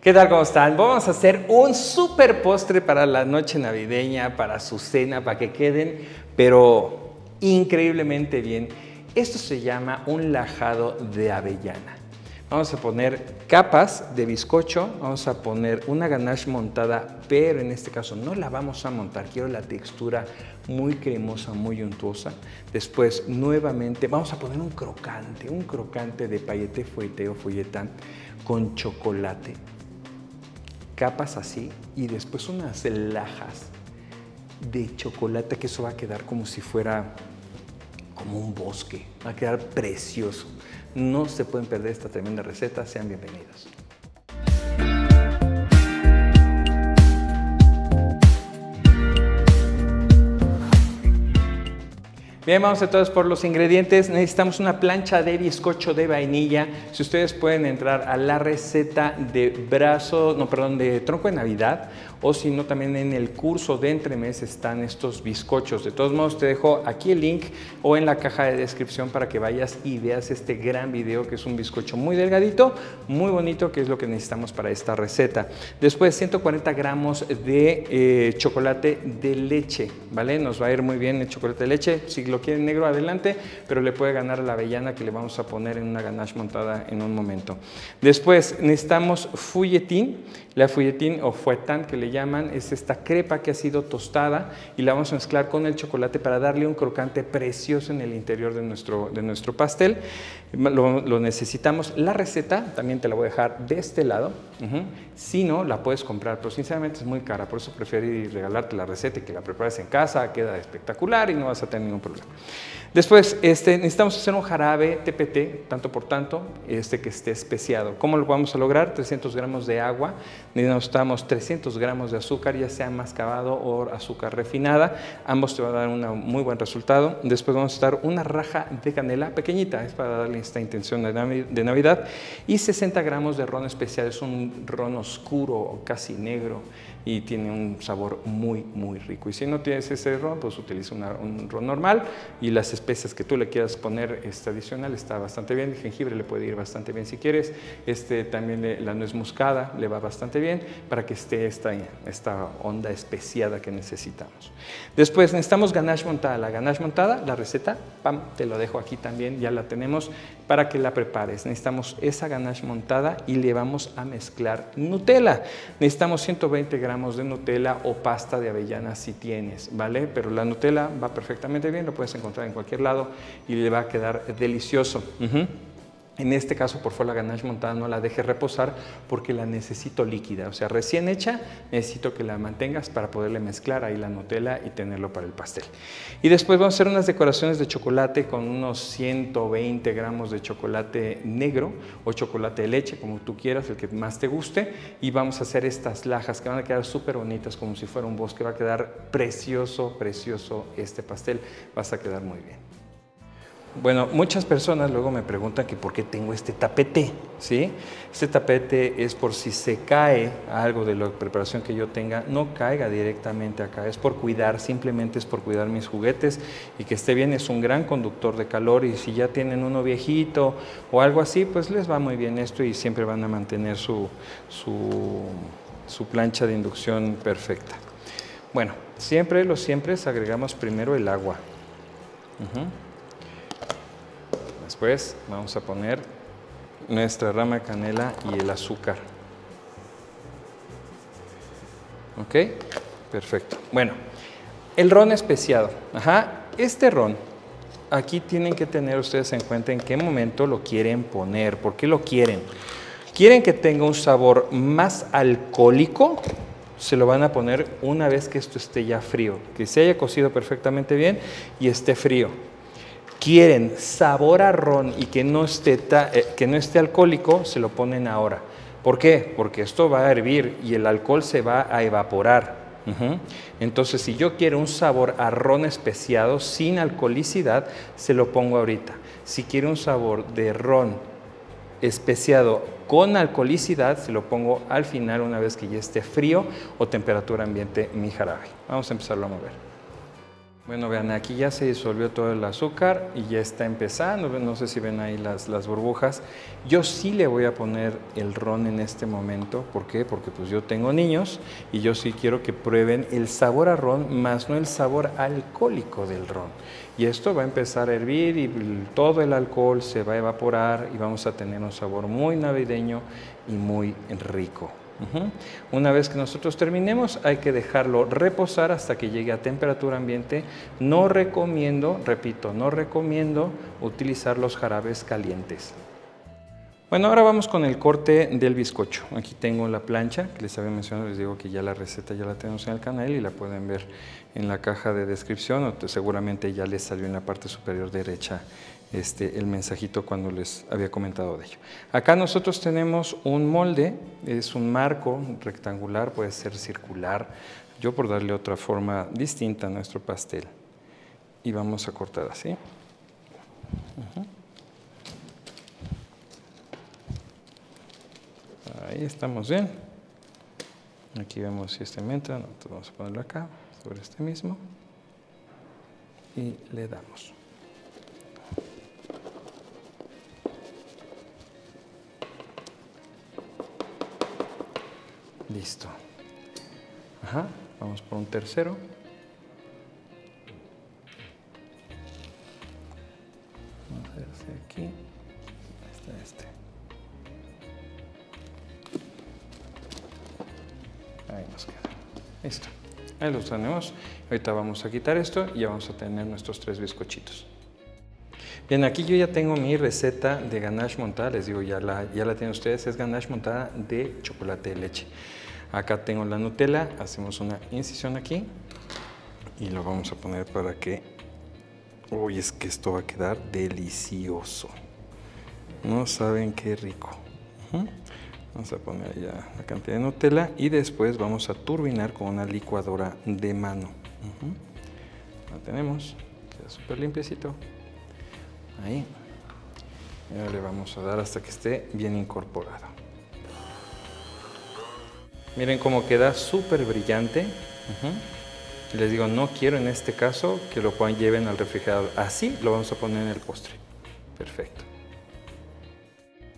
¿Qué tal? ¿Cómo están? Vamos a hacer un súper postre para la noche navideña, para su cena, para que queden, pero increíblemente bien. Esto se llama un lajado de avellana. Vamos a poner capas de bizcocho, vamos a poner una ganache montada, pero en este caso no la vamos a montar, quiero la textura muy cremosa, muy untuosa. Después nuevamente vamos a poner un crocante de pailleté fouetté o fouettant con chocolate. Capas así y después unas lajas de chocolate, que eso va a quedar como si fuera como un bosque, va a quedar precioso. No se pueden perder esta tremenda receta, sean bienvenidos. Bien, vamos entonces por los ingredientes. Necesitamos una plancha de bizcocho de vainilla. Si ustedes pueden entrar a la receta de de tronco de Navidad, o si no, también en el curso de entremés están estos bizcochos. De todos modos, te dejo aquí el link o en la caja de descripción para que vayas y veas este gran video, que es un bizcocho muy delgadito, muy bonito, que es lo que necesitamos para esta receta. Después, 140 gramos de chocolate de leche, ¿vale? Nos va a ir muy bien el chocolate de leche. Si lo quieren negro, adelante, pero le puede ganar a la avellana, que le vamos a poner en una ganache montada en un momento. Después necesitamos fouettín. La fouettín o fouettant, que le llaman, es esta crepa que ha sido tostada y la vamos a mezclar con el chocolate para darle un crocante precioso en el interior de nuestro pastel. Lo necesitamos. La receta también te la voy a dejar de este lado. Si no, la puedes comprar, pero sinceramente es muy cara, por eso prefiero regalarte la receta y que la prepares en casa. Queda espectacular y no vas a tener ningún problema. Después necesitamos hacer un jarabe TPT, tanto por tanto, que esté especiado. ¿Cómo lo vamos a lograr? 300 gramos de agua, necesitamos 300 gramos de azúcar, ya sea mascabado o azúcar refinada. Ambos te van a dar un muy buen resultado. Después vamos a dar una raja de canela pequeñita, es para darle esta intención de Navidad. Y 60 gramos de ron especial, es un ron oscuro o casi negro y tiene un sabor muy, muy rico. Y si no tienes ese ron, pues utiliza un ron normal, y las especias que tú le quieras poner adicional está bastante bien. El jengibre le puede ir bastante bien si quieres. También la nuez moscada le va bastante bien para que esté esta onda especiada que necesitamos. Después necesitamos ganache montada. La ganache montada, la receta, pam, te lo dejo aquí también, ya la tenemos para que la prepares. Necesitamos esa ganache montada y le vamos a mezclar Nutella. Necesitamos 120 gramos de Nutella o pasta de avellana si tienes, ¿vale? Pero la Nutella va perfectamente bien, lo puedes encontrar en cualquier lado y le va a quedar delicioso. En este caso, por favor, la ganache montada no la dejes reposar porque la necesito líquida, o sea, recién hecha, necesito que la mantengas para poderle mezclar ahí la Nutella y tenerlo para el pastel. Y después vamos a hacer unas decoraciones de chocolate con unos 120 gramos de chocolate negro o chocolate de leche, como tú quieras, el que más te guste, y vamos a hacer estas lajas que van a quedar súper bonitas, como si fuera un bosque. Va a quedar precioso, precioso este pastel, vas a quedar muy bien. Bueno, muchas personas luego me preguntan que por qué tengo este tapete, ¿sí? Este tapete es por si se cae algo de la preparación que yo tenga, no caiga directamente acá. Es por cuidar, simplemente es por cuidar mis juguetes y que esté bien. Es un gran conductor de calor, y si ya tienen uno viejito o algo así, pues les va muy bien esto y siempre van a mantener su plancha de inducción perfecta. Bueno, siempre agregamos primero el agua. Después vamos a poner nuestra rama de canela y el azúcar. ¿Ok? Perfecto. Bueno, el ron especiado. Este ron, aquí tienen que tener ustedes en cuenta en qué momento lo quieren poner. ¿Por qué lo quieren? ¿Quieren que tenga un sabor más alcohólico? Se lo van a poner una vez que esto esté ya frío, que se haya cocido perfectamente bien y esté frío. Quieren sabor a ron y que no esté alcohólico, se lo ponen ahora. ¿Por qué? Porque esto va a hervir y el alcohol se va a evaporar. Entonces, si yo quiero un sabor a ron especiado sin alcoholicidad, se lo pongo ahorita. Si quiero un sabor de ron especiado con alcoholicidad, se lo pongo al final, una vez que ya esté frío o temperatura ambiente mi jarabe. Vamos a empezarlo a mover. Bueno, vean, aquí ya se disolvió todo el azúcar y ya está empezando. No sé si ven ahí las burbujas. Yo sí le voy a poner el ron en este momento. ¿Por qué? Porque pues yo tengo niños y yo sí quiero que prueben el sabor a ron, más no el sabor alcohólico del ron. Y esto va a empezar a hervir y todo el alcohol se va a evaporar y vamos a tener un sabor muy navideño y muy rico. Una vez que nosotros terminemos, hay que dejarlo reposar hasta que llegue a temperatura ambiente. No recomiendo, repito, no recomiendo utilizar los jarabes calientes. Bueno, ahora vamos con el corte del bizcocho. Aquí tengo la plancha que les había mencionado, les digo que ya la receta ya la tenemos en el canal y la pueden ver en la caja de descripción, o seguramente ya les salió en la parte superior derecha el mensajito cuando les había comentado de ello. Acá nosotros tenemos un molde, es un marco rectangular, puede ser circular, yo por darle otra forma distinta a nuestro pastel. Y vamos a cortar así. Ahí estamos bien. Aquí vemos si me entra, entonces vamos a ponerlo acá, sobre este mismo. Y le damos. Listo. Ajá, vamos por un tercero. Vamos a ver si aquí está este. Ahí nos queda. Listo. Ahí los tenemos. Ahorita vamos a quitar esto y ya vamos a tener nuestros 3 bizcochitos. Bien, aquí yo ya tengo mi receta de ganache montada. Les digo, ya la tienen ustedes. Es ganache montada de chocolate de leche. Acá tengo la Nutella. Hacemos una incisión aquí y lo vamos a poner para que... Uy, es que esto va a quedar delicioso. No saben qué rico. Vamos a poner ya la cantidad de Nutella y después vamos a turbinar con una licuadora de mano. La tenemos, queda súper limpiecito. Ahí. Y ahora le vamos a dar hasta que esté bien incorporado. Miren cómo queda súper brillante. Les digo, no quiero en este caso que lo lleven al refrigerador. Así lo vamos a poner en el postre. Perfecto.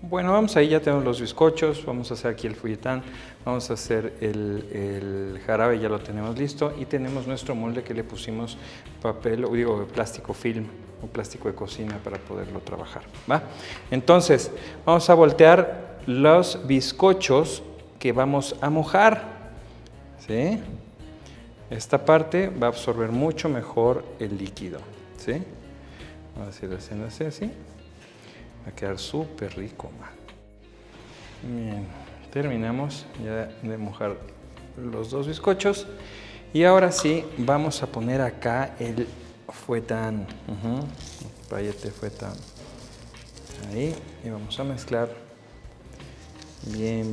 Bueno, vamos ahí, ya tenemos los bizcochos, vamos a hacer aquí el fouilletán, vamos a hacer el jarabe, ya lo tenemos listo y tenemos nuestro molde que le pusimos papel, plástico film o plástico de cocina para poderlo trabajar, ¿va? Entonces, vamos a voltear los bizcochos que vamos a mojar, ¿sí? Esta parte va a absorber mucho mejor el líquido, ¿sí? Vamos a ir haciendo así. Va a quedar súper rico, man. Bien, terminamos ya de mojar los 2 bizcochos. Y ahora sí, vamos a poner acá el fouettán. Paillette fouettán. Ahí, y vamos a mezclar bien.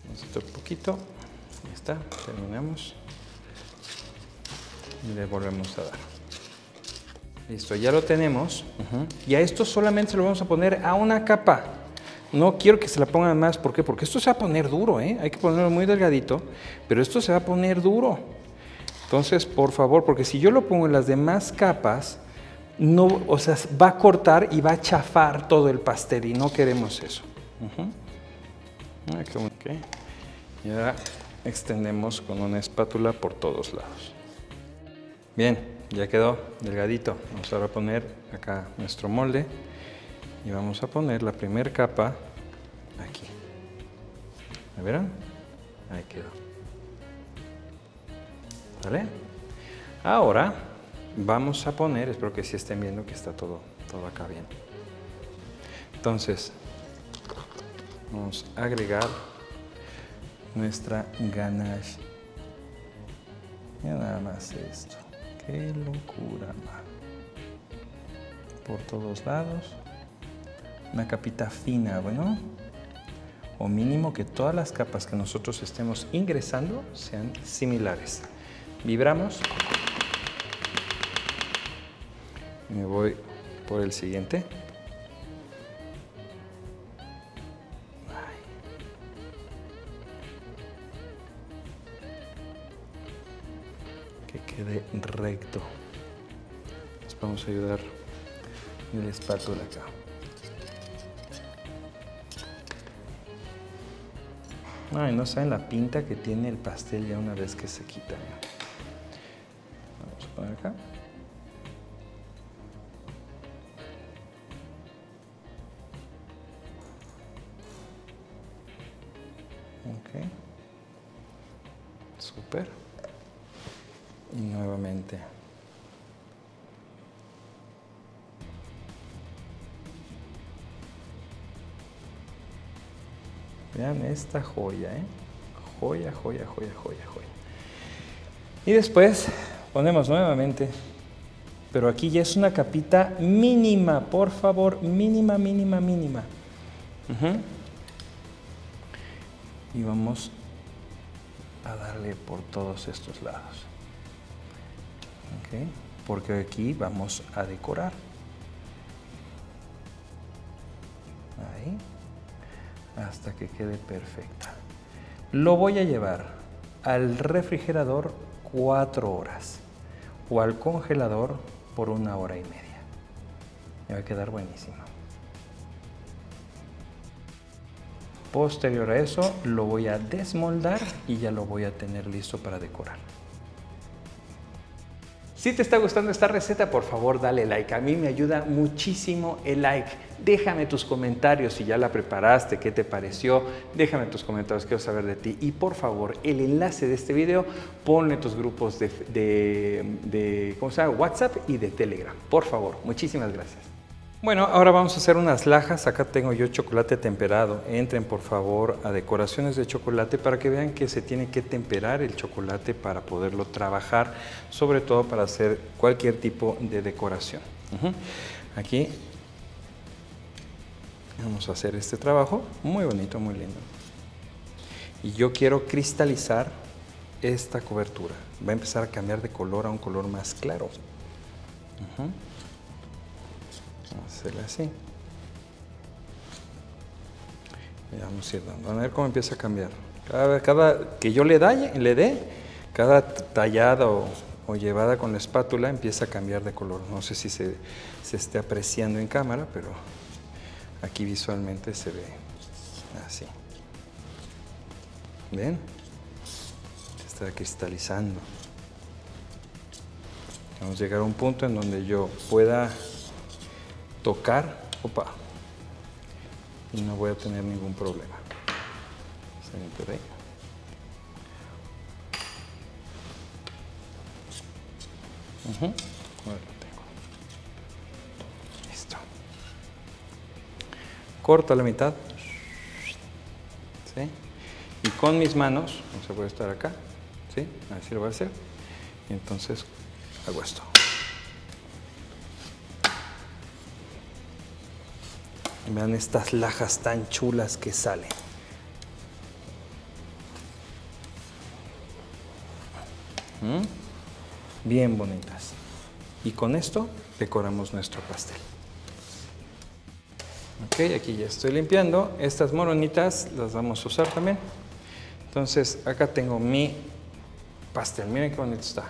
Vamos a otro poquito. Ahí está, terminamos. Y le volvemos a dar. Listo, ya lo tenemos. Y a esto solamente se lo vamos a poner a una capa. No quiero que se la pongan más. ¿Por qué? Porque esto se va a poner duro, ¿eh? Hay que ponerlo muy delgadito, pero esto se va a poner duro. Entonces, por favor, porque si yo lo pongo en las demás capas, no, o sea, va a cortar y va a chafar todo el pastel y no queremos eso. Okay. Y ahora extendemos con una espátula por todos lados. Bien. Ya quedó delgadito. Vamos ahora a poner acá nuestro molde y vamos a poner la primera capa aquí. ¿Me vieron? Ahí quedó. ¿Vale? Ahora vamos a poner, espero que sí estén viendo que está todo acá bien. Entonces, vamos a agregar nuestra ganache. Ya nada más esto. ¡Qué locura, man! Por todos lados. Una capita fina, bueno. O mínimo que todas las capas que nosotros estemos ingresando sean similares. Vibramos. Me voy por el siguiente. que quede recto. Les vamos a ayudar en la espátula acá. Ay, no saben la pinta que tiene el pastel ya una vez que se quita. Vamos a poner acá. Ok. Súper. Y nuevamente. Vean esta joya, ¿eh? Joya, joya, joya, joya, joya. Y después ponemos nuevamente, pero aquí ya es una capita mínima, por favor, mínima, mínima, mínima. Y vamos a darle por todos estos lados. ¿Ok? Porque aquí vamos a decorar. Ahí. Hasta que quede perfecta. Lo voy a llevar al refrigerador 4 horas o al congelador por 1 hora y media. Me va a quedar buenísimo. Posterior a eso lo voy a desmoldar y ya lo voy a tener listo para decorar. Si te está gustando esta receta, por favor dale like. A mí me ayuda muchísimo el like. Déjame tus comentarios si ya la preparaste, qué te pareció. Déjame tus comentarios, quiero saber de ti. Y por favor, el enlace de este video, ponle tus grupos de ¿cómo se llama? WhatsApp y de Telegram. Por favor, muchísimas gracias. Bueno, ahora vamos a hacer unas lajas. Acá tengo yo chocolate temperado. Entren por favor a decoraciones de chocolate para que vean que se tiene que temperar el chocolate para poderlo trabajar, sobre todo para hacer cualquier tipo de decoración. Aquí vamos a hacer este trabajo muy bonito, muy lindo. Y yo quiero cristalizar esta cobertura. Va a empezar a cambiar de color a un color más claro. Vamos a hacerle así. Y vamos a ir dando. A ver cómo empieza a cambiar. Cada que yo le dé, cada tallada o llevada con la espátula empieza a cambiar de color. No sé si se esté apreciando en cámara, pero aquí visualmente se ve así. ¿Ven? Se está cristalizando. Vamos a llegar a un punto en donde yo pueda tocar, y no voy a tener ningún problema. Por ahí. Ahora lo tengo. Listo. Corto la mitad. ¿Sí? Y con mis manos, no se puede estar acá, ¿sí? Así lo voy a hacer. Y entonces hago esto. Vean estas lajas tan chulas que salen. Bien bonitas. Y con esto decoramos nuestro pastel. Ok, aquí ya estoy limpiando. Estas moronitas las vamos a usar también. Entonces acá tengo mi pastel. Miren qué bonito está.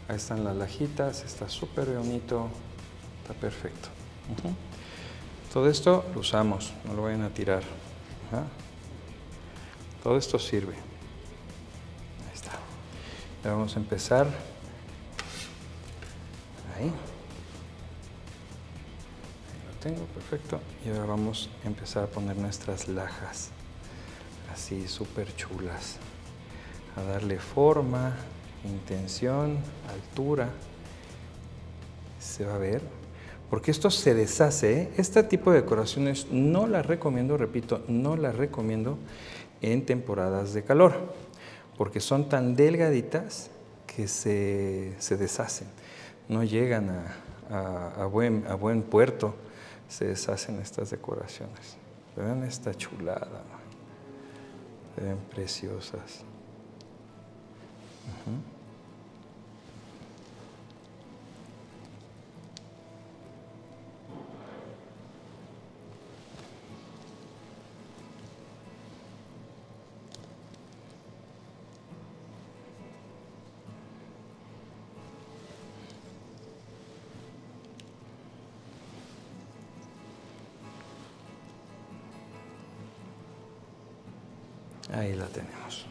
Ahí están las lajitas. Está súper bonito. Está perfecto. Todo esto lo usamos, no lo vayan a tirar. Todo esto sirve. Ahí está. Ya vamos a empezar. Ahí. Ahí lo tengo, perfecto. Y ahora vamos a empezar a poner nuestras lajas. Así, súper chulas. A darle forma, intención, altura. Se va a ver. Porque esto se deshace, ¿eh? Este tipo de decoraciones no las recomiendo, repito, no las recomiendo en temporadas de calor, porque son tan delgaditas que se deshacen, no llegan a buen puerto, se deshacen estas decoraciones. Vean esta chulada, se ven preciosas. Ahí la tenemos.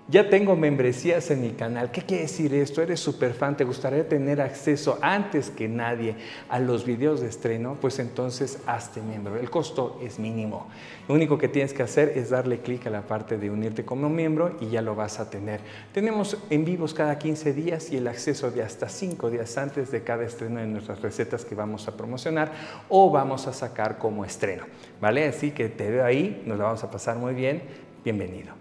Ya tengo membresías en mi canal. ¿Qué quiere decir esto? ¿Eres súper fan? ¿Te gustaría tener acceso antes que nadie a los videos de estreno? Pues entonces hazte miembro. El costo es mínimo. Lo único que tienes que hacer es darle clic a la parte de unirte como miembro y ya lo vas a tener. Tenemos en vivos cada 15 días y el acceso de hasta 5 días antes de cada estreno de nuestras recetas que vamos a promocionar o vamos a sacar como estreno, ¿vale? Así que te veo ahí, nos la vamos a pasar muy bien. Bienvenido.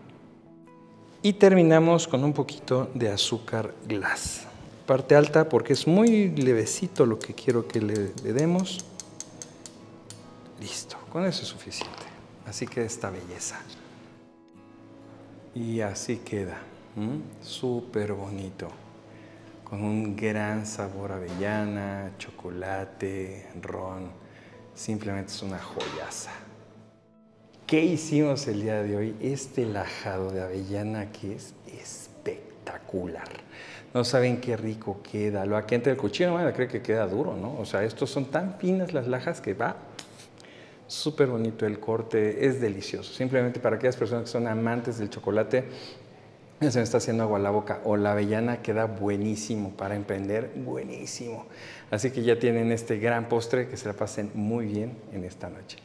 Y terminamos con un poquito de azúcar glass. Parte alta porque es muy levecito lo que quiero que le demos. Listo, con eso es suficiente. Así queda esta belleza. Y así queda. Súper bonito. Con un gran sabor a avellana, chocolate, ron. Simplemente es una joyaza. ¿Qué hicimos el día de hoy? Este lajado de avellana que es espectacular. No saben qué rico queda. Lo aquí entre el cuchillo no van a creer que queda duro, ¿no? O sea, estos son tan finas las lajas que va súper bonito el corte. Es delicioso. Simplemente para aquellas personas que son amantes del chocolate, se me está haciendo agua a la boca. O la avellana queda buenísimo para emprender, buenísimo. Así que ya tienen este gran postre, que se la pasen muy bien en esta noche.